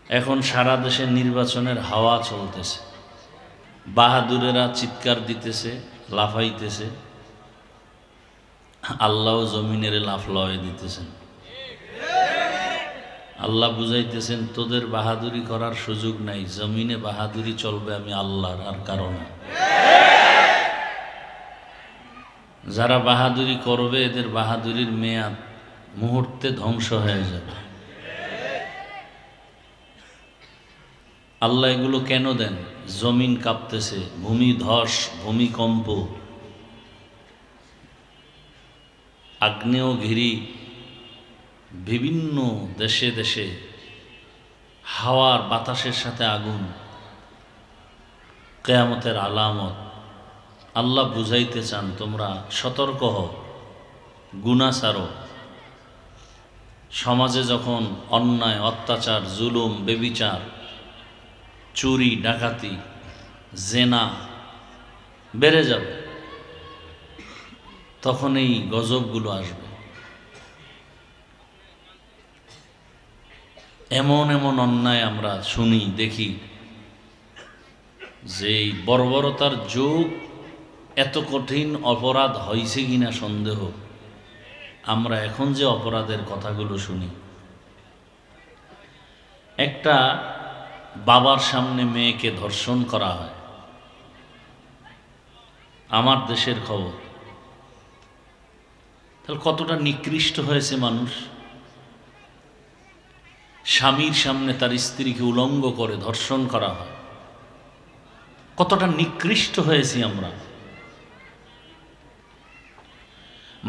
এখন সারা দেশে নির্বাচনের হাওয়া চলতেছে, বাহাদুরেরা চিৎকার দিতেছে, লাফাইতেছে, আল্লাহ জমিনের লাফ লয়ে দিতেছেন। আল্লাহ বুঝাইতেছেন তোদের বাহাদুরি করার সুযোগ নাই, জমিনে বাহাদুরি চলবে আমি আল্লাহর, আর কারণে যারা বাহাদুরি করবে এদের বাহাদুরির মেয়াদ মুহূর্তে ধ্বংস হয়ে যাবে। আল্লাহ এগুলো কেন দেন? জমিন কাঁপতেছে, ভূমি ধস, ভূমিকম্প, আগ্নেয়গিরি, বিভিন্ন দেশে দেশে হাওয়ার বাতাসের সাথে আগুন, কিয়ামতের আলামত। আল্লাহ বুঝাইতে চান তোমরা সতর্ক হও, গুনাহ ছাড়ো। সমাজে যখন অন্যায়, অত্যাচার, জুলুম, বেবিচার, চুরি, ডাকাতি, জেনা বেড়ে যাবে, তখন এই গজবগুলো আসবে। এমন এমন অন্যায় আমরা শুনি, দেখি যে এই বর্বরতার যুগ, এত কঠিন অপরাধ হয়েছে কিনা সন্দেহ। আমরা এখন যে অপরাধের কথাগুলো শুনি, একটা বাবার সামনে মেয়েকে ধর্ষণ করা হয়, আমার দেশের খবর। তাহলে কতটা নিকৃষ্ট হয়েছে মানুষ। স্বামীর সামনে তার স্ত্রীকে উলঙ্গ করে ধর্ষণ করা হয়, কতটা নিকৃষ্ট হয়েছি আমরা।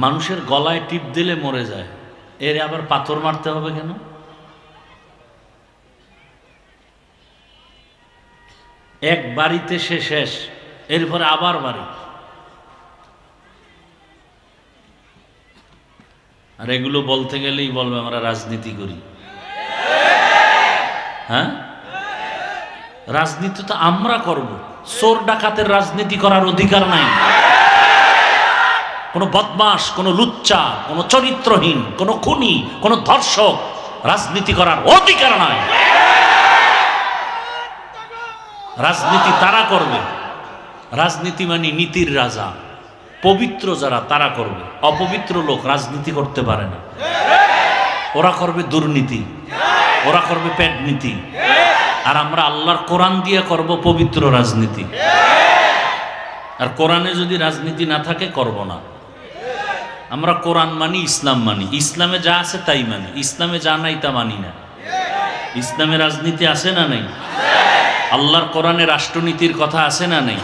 মানুষের গলায় টিপ দিলে মরে যায়, এর আবার পাথর মারতে হবে কেন? এক বাড়িতে সে শেষ, এরপরে আবার বাড়ি। আর এগুলো বলতে গেলেই বলবে আমরা রাজনীতি করি। হ্যাঁ, রাজনীতি তো আমরা করব, চোর ডাকাতের রাজনীতি করার অধিকার নাই। কোনো বদমাস, কোনো লুচ্চা, কোনো চরিত্রহীন, কোনো খুনি, কোনো ধর্ষক রাজনীতি করার অধিকার নাই। রাজনীতি তারা করবে, রাজনীতি মানে নীতির রাজা, পবিত্র যারা তারা করবে। অপবিত্র লোক রাজনীতি করতে পারে না। ওরা করবে দুর্নীতি, ওরা করবে পেট নীতি, আর আমরা আল্লাহর কোরআন দিয়ে করব পবিত্র রাজনীতি। আর কোরআনে যদি রাজনীতি না থাকে করব না। আমরা কোরআন মানি, ইসলাম মানি, ইসলামে যা আছে তাই মানি, ইসলামে যা নাই তা মানি না। ইসলামে রাজনীতি আছে না নেই? আল্লাহর কোরআনে রাষ্ট্রনীতির কথা আছে না নেই?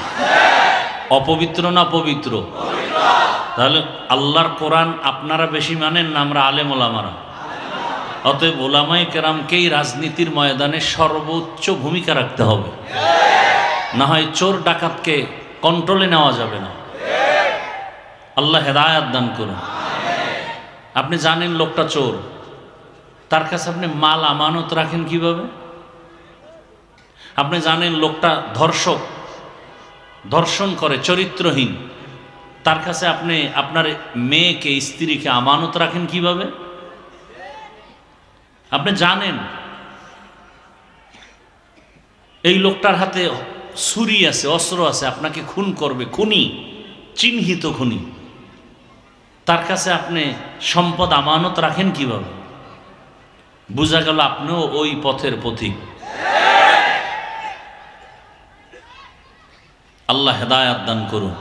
অপবিত্র না পবিত্র? তাহলে আল্লাহর কোরআন আপনারা বেশি মানেন না আমরা আলেম ওলামারা? অতএব ওলামায়ে কেরামকেই রাজনীতির ময়দানে সর্বোচ্চ ভূমিকা রাখতে হবে, না হয় চোর ডাকাতকে কন্ট্রোলে নেওয়া যাবে না। আল্লাহ হেদায়েত দান করুন। আপনি জানেন লোকটা চোর, তার কাছে আপনি মাল আমানত রাখেন কিভাবে? আপনি জানেন লোকটা ধর্ষক, ধর্ষণ করে, চরিত্রহীন, তার কাছে আপনি আপনার মেয়েকে, স্ত্রীকে আমানত রাখেন কিভাবে? আপনি জানেন এই লোকটার হাতে ছুরি আছে, অস্ত্র আছে, আপনাকে খুন করবে, খুনি, চিহ্নিত খুনি, তার কাছে আপনি সম্পদ আমানত রাখেন কিভাবে? বোঝা গেল আপনিও ওই পথের পথিক। আল্লাহ হেদায়েত দান করুন।